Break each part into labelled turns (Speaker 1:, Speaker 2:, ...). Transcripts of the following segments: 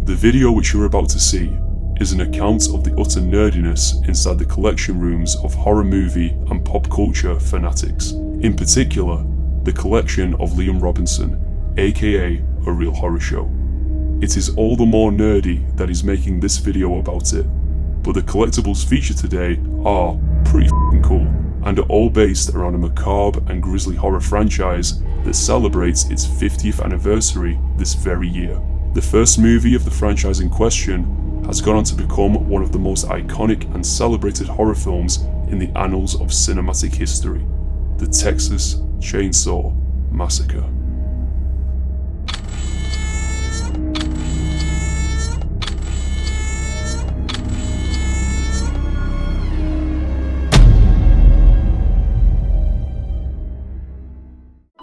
Speaker 1: The video which you're about to see is an account of the utter nerdiness inside the collection rooms of horror movie and pop culture fanatics. In particular, the collection of Liam Robinson, aka A Real Horror Show. It is all the more nerdy that he's making this video about it, but the collectibles featured today are pretty f***ing cool, and are all based around a macabre and grisly horror franchise that celebrates its 50th anniversary this very year. The first movie of the franchise in question has gone on to become one of the most iconic and celebrated horror films in the annals of cinematic history, the Texas Chainsaw Massacre.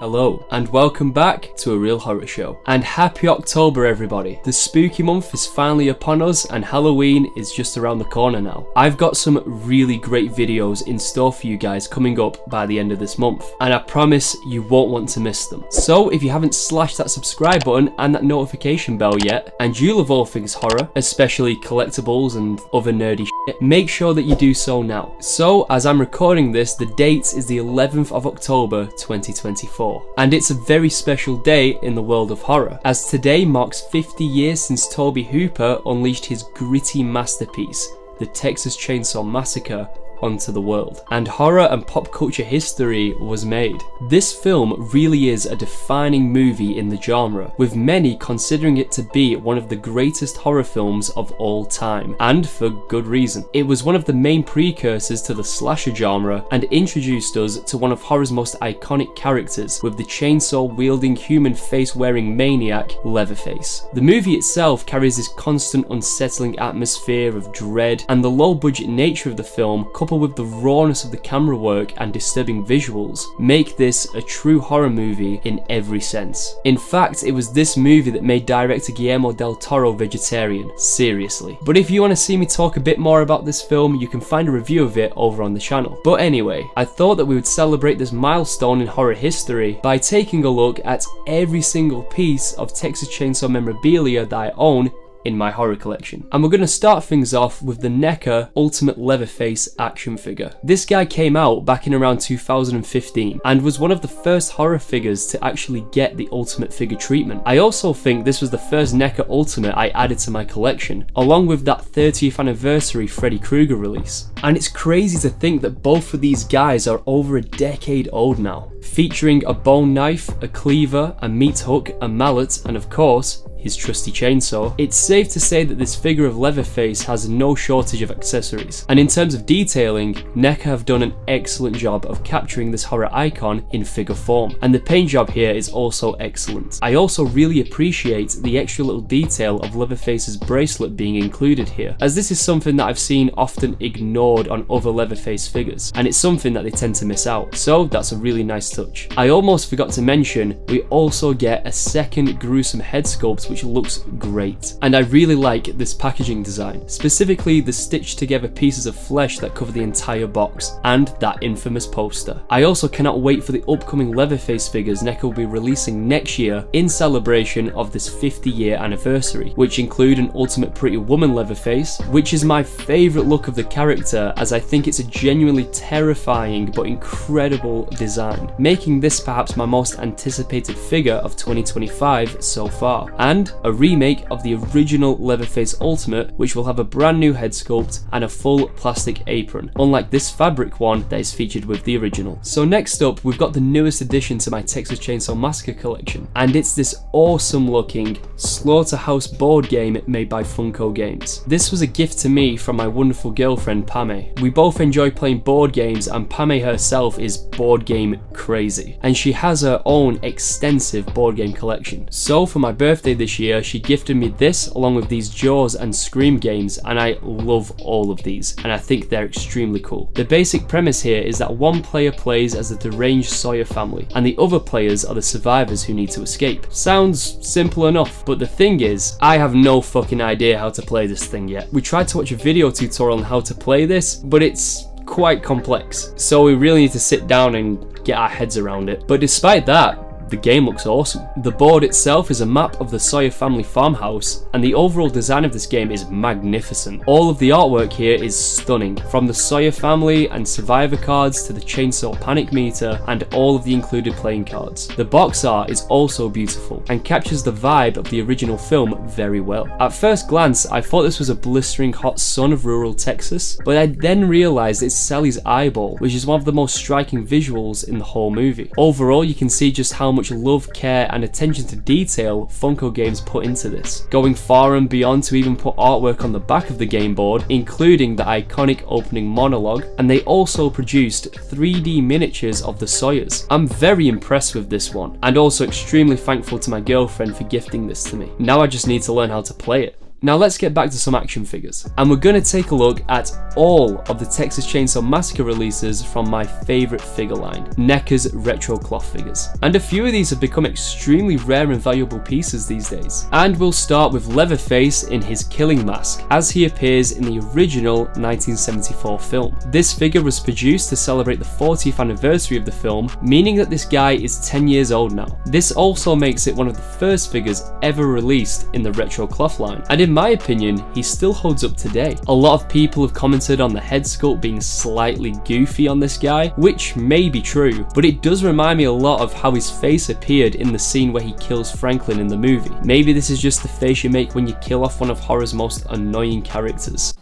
Speaker 2: Hello, and welcome back to A Real Horror Show. And happy October, everybody. The spooky month is finally upon us, and Halloween is just around the corner now. I've got some really great videos in store for you guys coming up by the end of this month, and I promise you won't want to miss them. So if you haven't slashed that subscribe button and that notification bell yet, and you love all things horror, especially collectibles and other nerdy shit, make sure that you do so now. So as I'm recording this, the date is the 11th of October 2024. And it's a very special day in the world of horror, as today marks 50 years since Tobe Hooper unleashed his gritty masterpiece, the Texas Chainsaw Massacre, onto the world, and horror and pop culture history was made. This film really is a defining movie in the genre, with many considering it to be one of the greatest horror films of all time, and for good reason. It was one of the main precursors to the slasher genre and introduced us to one of horror's most iconic characters, with the chainsaw-wielding, human face-wearing maniac, Leatherface. The movie itself carries this constant unsettling atmosphere of dread, and the low-budget nature of the film, coupled with the rawness of the camera work and disturbing visuals, make this a true horror movie in every sense. In fact, it was this movie that made director Guillermo del Toro vegetarian, seriously. But if you want to see me talk a bit more about this film, you can find a review of it over on the channel. But anyway, I thought that we would celebrate this milestone in horror history by taking a look at every single piece of Texas Chainsaw memorabilia that I own in my horror collection. And we're going to start things off with the NECA Ultimate Leatherface action figure. This guy came out back in around 2015 and was one of the first horror figures to actually get the Ultimate figure treatment. I also think this was the first NECA Ultimate I added to my collection, along with that 30th anniversary Freddy Krueger release. And it's crazy to think that both of these guys are over a decade old now, featuring a bone knife, a cleaver, a meat hook, a mallet, and of course, his trusty chainsaw. It's safe to say that this figure of Leatherface has no shortage of accessories, and in terms of detailing, NECA have done an excellent job of capturing this horror icon in figure form, and the paint job here is also excellent. I also really appreciate the extra little detail of Leatherface's bracelet being included here, as this is something that I've seen often ignored on other Leatherface figures, and it's something that they tend to miss out, so that's a really nice touch. I almost forgot to mention, we also get a second gruesome head sculpt which looks great, and I really like this packaging design, specifically the stitched together pieces of flesh that cover the entire box, and that infamous poster. I also cannot wait for the upcoming Leatherface figures NECA will be releasing next year in celebration of this 50-year anniversary, which include an Ultimate Pretty Woman Leatherface, which is my favourite look of the character, as I think it's a genuinely terrifying but incredible design, making this perhaps my most anticipated figure of 2025 so far, and a remake of the original Leatherface Ultimate, which will have a brand new head sculpt and a full plastic apron, unlike this fabric one that is featured with the original. So next up, we've got the newest addition to my Texas Chainsaw Massacre collection, and it's this awesome looking Slaughterhouse board game made by Funko Games. This was a gift to me from my wonderful girlfriend Pame. We both enjoy playing board games, and Pame herself is board game crazy, and she has her own extensive board game collection. So for my birthday this year, she gifted me this along with these Jaws and Scream games, and I love all of these, and I think they're extremely cool. The basic premise here is that one player plays as the deranged Sawyer family, and the other players are the survivors who need to escape. Sounds simple enough, but the thing is, I have no fucking idea how to play this thing yet. We tried to watch a video tutorial on how to play this, but it's quite complex, so we really need to sit down and get our heads around it. But despite that, the game looks awesome. The board itself is a map of the Sawyer family farmhouse, and the overall design of this game is magnificent. All of the artwork here is stunning, from the Sawyer family and survivor cards to the chainsaw panic meter and all of the included playing cards. The box art is also beautiful and captures the vibe of the original film very well. At first glance, I thought this was a blistering hot sun of rural Texas, but I then realised it's Sally's eyeball, which is one of the most striking visuals in the whole movie. Overall, you can see just how much love, care and attention to detail Funko games put into this, going far and beyond to even put artwork on the back of the game board, including the iconic opening monologue, and they also produced 3D miniatures of the Sawyers. I'm very impressed with this one, and also extremely thankful to my girlfriend for gifting this to me. Now I just need to learn how to play it. Now let's get back to some action figures, and we're going to take a look at all of the Texas Chainsaw Massacre releases from my favourite figure line, NECA's retro cloth figures. And a few of these have become extremely rare and valuable pieces these days. And we'll start with Leatherface in his killing mask, as he appears in the original 1974 film. This figure was produced to celebrate the 40th anniversary of the film, meaning that this guy is 10 years old now. This also makes it one of the first figures ever released in the retro cloth line, and in my opinion, he still holds up today. A lot of people have commented on the head sculpt being slightly goofy on this guy, which may be true, but it does remind me a lot of how his face appeared in the scene where he kills Franklin in the movie. Maybe this is just the face you make when you kill off one of horror's most annoying characters.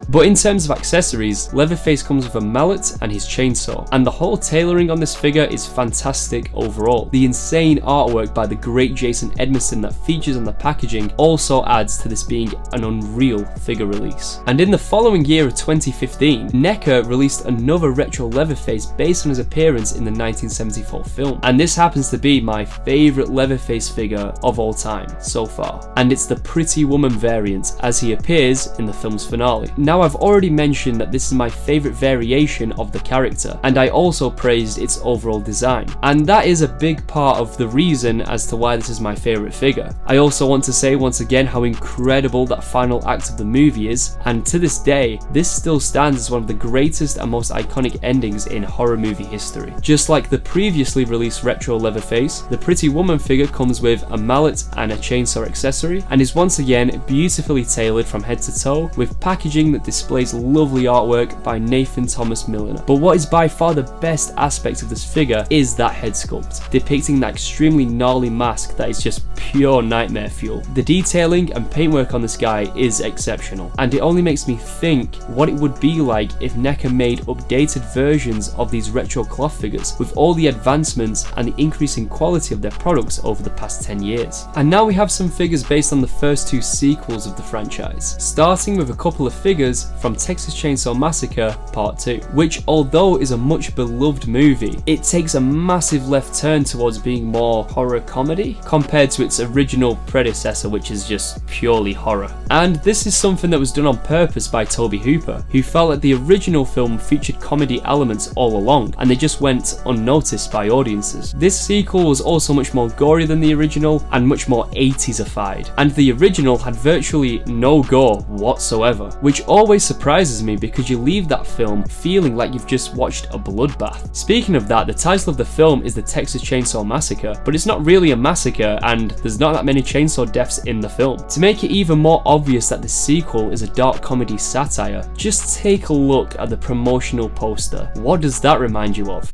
Speaker 2: But in terms of accessories, Leatherface comes with a mallet and his chainsaw, and the whole tailoring on this figure is fantastic overall. The insane artwork by the great Jason Edmiston that features on the packaging also adds to this being an unreal figure release. And in the following year of 2015, NECA released another retro Leatherface based on his appearance in the 1974 film, and this happens to be my favourite Leatherface figure of all time so far, and it's the Pretty Woman variant as he appears in the film's finale. Now I've already mentioned that this is my favourite variation of the character, and I also praised its overall design, and that is a big part of the reason as to why this is my favourite figure. I also want to say once again how incredible that final act of the movie is, and to this day, this still stands as one of the greatest and most iconic endings in horror movie history. Just like the previously released retro Leatherface, the Pretty Woman figure comes with a mallet and a chainsaw accessory, and is once again beautifully tailored from head to toe, with packaging that displays lovely artwork by Nathan Thomas Milliner. But what is by far the best aspect of this figure is that head sculpt, depicting that extremely gnarly mask that is just pure nightmare fuel. The detailing and paintwork on this guy is exceptional, and it only makes me think what it would be like if NECA made updated versions of these retro cloth figures with all the advancements and the increasing quality of their products over the past 10 years. And now we have some figures based on the first two sequels of the franchise, starting with a couple of figures from Texas Chainsaw Massacre Part 2, which although is a much beloved movie, it takes a massive left turn towards being more horror comedy compared to its original predecessor, which is just purely horror. And this is something that was done on purpose by Tobe Hooper, who felt that the original film featured comedy elements all along, and they just went unnoticed by audiences. This sequel was also much more gory than the original and much more 80s-ified, and the original had virtually no gore whatsoever, which always surprises me because you leave that film feeling like you've just watched a bloodbath. Speaking of that, the title of the film is the Texas Chainsaw Massacre, but it's not really a massacre and there's not that many chainsaw deaths in the film. To make it even more obvious that the sequel is a dark comedy satire, just take a look at the promotional poster. What does that remind you of?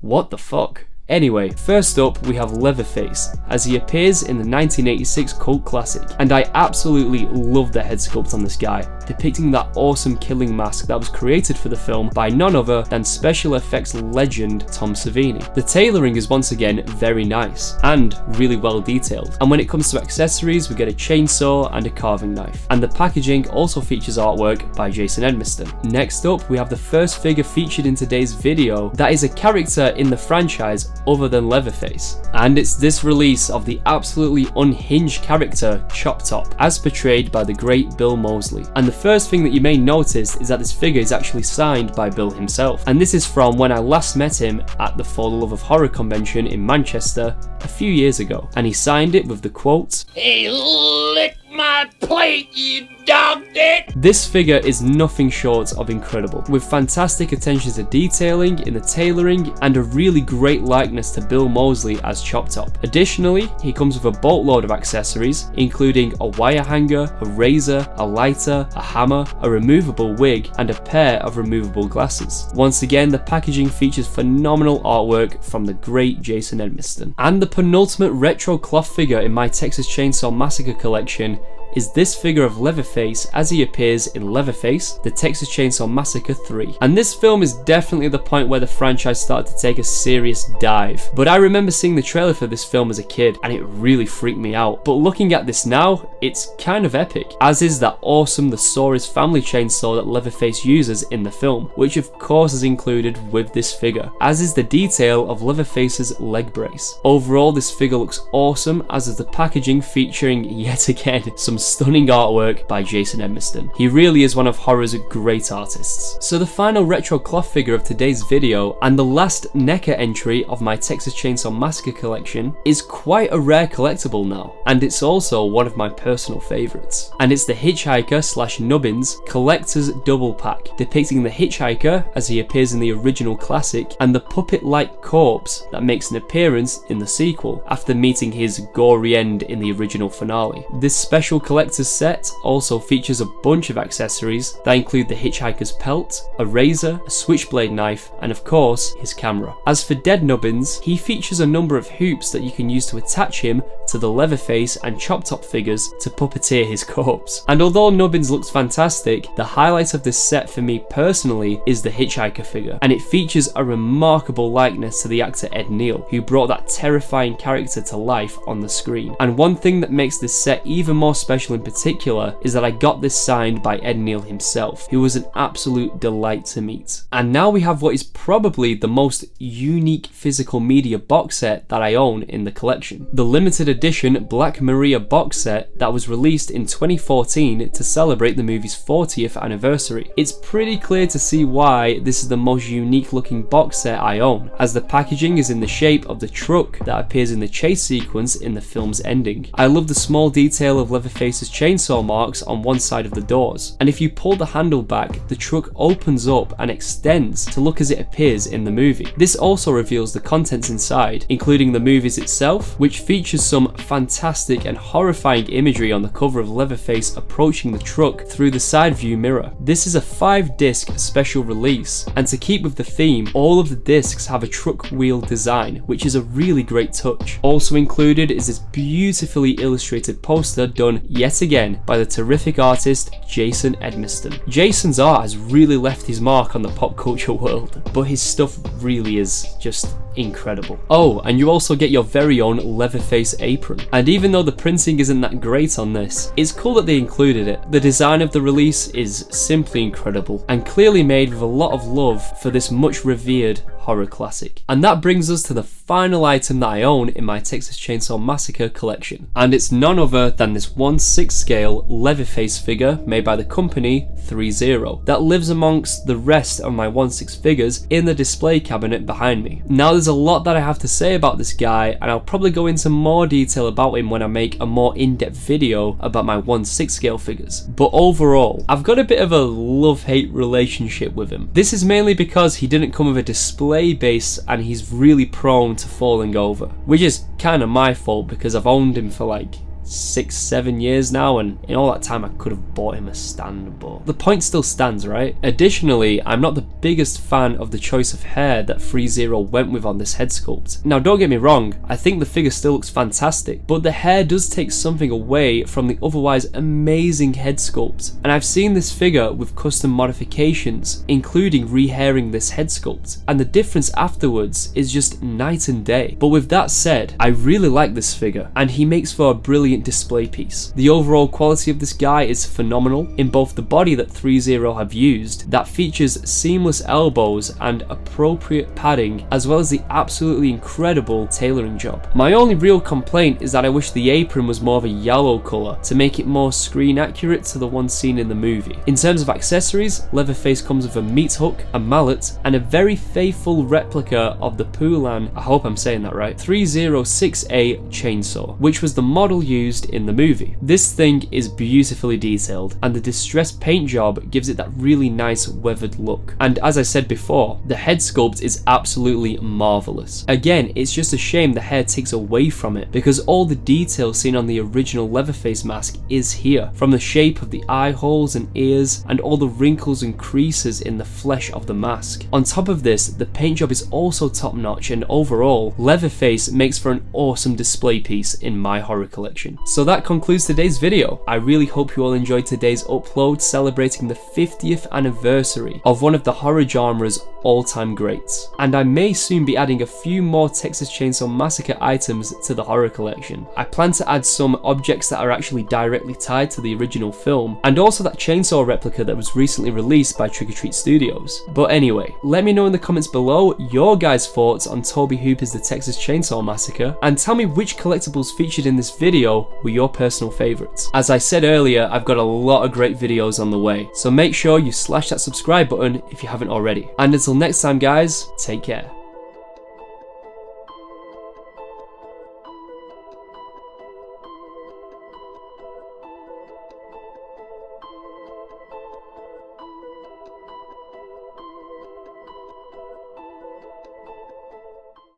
Speaker 2: What the fuck? Anyway, first up we have Leatherface, as he appears in the 1986 cult classic, and I absolutely love the head sculpt on this guy, depicting that awesome killing mask that was created for the film by none other than special effects legend Tom Savini. The tailoring is once again very nice, and really well detailed, and when it comes to accessories we get a chainsaw and a carving knife, and the packaging also features artwork by Jason Edmiston. Next up we have the first figure featured in today's video that is a character in the franchise other than Leatherface, and it's this release of the absolutely unhinged character Chop Top, as portrayed by the great Bill Moseley. And the first thing that you may notice is that this figure is actually signed by Bill himself, and this is from when I last met him at the For the Love of Horror convention in Manchester a few years ago, and he signed it with the quote,
Speaker 3: "Hey, lick my plate, you dogged it!
Speaker 2: This figure is nothing short of incredible, with fantastic attention to detailing in the tailoring and a really great likeness to Bill Moseley as Chop Top. Additionally, he comes with a boatload of accessories, including a wire hanger, a razor, a lighter, a hammer, a removable wig, and a pair of removable glasses. Once again, the packaging features phenomenal artwork from the great Jason Edmiston. And the penultimate retro cloth figure in my Texas Chainsaw Massacre collection is this figure of Leatherface as he appears in Leatherface, the Texas Chainsaw Massacre 3. And this film is definitely the point where the franchise started to take a serious dive. But I remember seeing the trailer for this film as a kid and it really freaked me out. But looking at this now, it's kind of epic, as is that awesome Thesaurus family chainsaw that Leatherface uses in the film, which of course is included with this figure, as is the detail of Leatherface's leg brace. Overall, this figure looks awesome, as is the packaging, featuring yet again some stunning artwork by Jason Edmiston. He really is one of horror's great artists. So the final retro cloth figure of today's video, and the last NECA entry of my Texas Chainsaw Massacre collection, is quite a rare collectible now, and it's also one of my personal favourites. And it's the Hitchhiker / Nubbins Collector's Double Pack, depicting the Hitchhiker as he appears in the original classic, and the puppet-like corpse that makes an appearance in the sequel, after meeting his gory end in the original finale. This special collector's set also features a bunch of accessories that include the Hitchhiker's pelt, a razor, a switchblade knife, and of course his camera. As for Dead Nubbins, he features a number of hoops that you can use to attach him to the Leatherface and Chop Top figures to puppeteer his corpse. And although Nubbins looks fantastic, the highlight of this set for me personally is the Hitchhiker figure, and it features a remarkable likeness to the actor Ed Neal, who brought that terrifying character to life on the screen. And one thing that makes this set even more special in particular is that I got this signed by Ed Neal himself, who was an absolute delight to meet. And now we have what is probably the most unique physical media box set that I own in the collection. The limited edition Black Maria box set that was released in 2014 to celebrate the movie's 40th anniversary. It's pretty clear to see why this is the most unique looking box set I own, as the packaging is in the shape of the truck that appears in the chase sequence in the film's ending. I love the small detail of Leatherface's chainsaw marks on one side of the doors, and if you pull the handle back, the truck opens up and extends to look as it appears in the movie. This also reveals the contents inside, including the movies itself, which features some fantastic and horrifying imagery on the cover of Leatherface approaching the truck through the side view mirror. This is a 5-disc special release, and to keep with the theme, all of the discs have a truck wheel design, which is a really great touch. Also included is this beautifully illustrated poster done yet again by the terrific artist Jason Edmiston. Jason's art has really left his mark on the pop culture world, but his stuff really is just incredible. Oh, and you also get your very own Leatherface apron. And even though the printing isn't that great on this, it's cool that they included it. The design of the release is simply incredible, and clearly made with a lot of love for this much revered horror classic. And that brings us to the final item that I own in my Texas Chainsaw Massacre collection, and it's none other than this 1/6 scale Leatherface figure made by the company ThreeZero that lives amongst the rest of my 1/6 figures in the display cabinet behind me. Now there's a lot that I have to say about this guy, and I'll probably go into more detail about him when I make a more in-depth video about my 1/6 scale figures, but overall I've got a bit of a love-hate relationship with him. This is mainly because he didn't come with a display base and he's really prone to falling over, which is kind of my fault because I've owned him for like 6-7 years now, and in all that time I could have bought him a stand, but the point still stands, right? Additionally, I'm not the biggest fan of the choice of hair that ThreeZero went with on this head sculpt. Now don't get me wrong, I think the figure still looks fantastic, but the hair does take something away from the otherwise amazing head sculpt, and I've seen this figure with custom modifications, including re-hairing this head sculpt, and the difference afterwards is just night and day. But with that said, I really like this figure, and he makes for a brilliant display piece. The overall quality of this guy is phenomenal in both the body that ThreeZero have used that features seamless elbows and appropriate padding, as well as the absolutely incredible tailoring job. My only real complaint is that I wish the apron was more of a yellow colour to make it more screen accurate to the one seen in the movie. In terms of accessories, Leatherface comes with a meat hook, a mallet, and a very faithful replica of the Poulan, I hope I'm saying that right, 306A chainsaw, which was the model used used in the movie. This thing is beautifully detailed, and the distressed paint job gives it that really nice weathered look. And as I said before, the head sculpt is absolutely marvelous. Again, it's just a shame the hair takes away from it, because all the detail seen on the original Leatherface mask is here, from the shape of the eye holes and ears, and all the wrinkles and creases in the flesh of the mask. On top of this, the paint job is also top notch, and overall, Leatherface makes for an awesome display piece in my horror collection. So that concludes today's video. I really hope you all enjoyed today's upload celebrating the 50th anniversary of one of the horror genre's all-time greats. And I may soon be adding a few more Texas Chainsaw Massacre items to the horror collection. I plan to add some objects that are actually directly tied to the original film, and also that chainsaw replica that was recently released by Trick or Treat Studios. But anyway, let me know in the comments below your guys' thoughts on Tobe Hooper's The Texas Chainsaw Massacre, and tell me which collectibles featured in this video were your personal favourites. As I said earlier, I've got a lot of great videos on the way, so make sure you slash that subscribe button if you haven't already. And until next time guys, take care.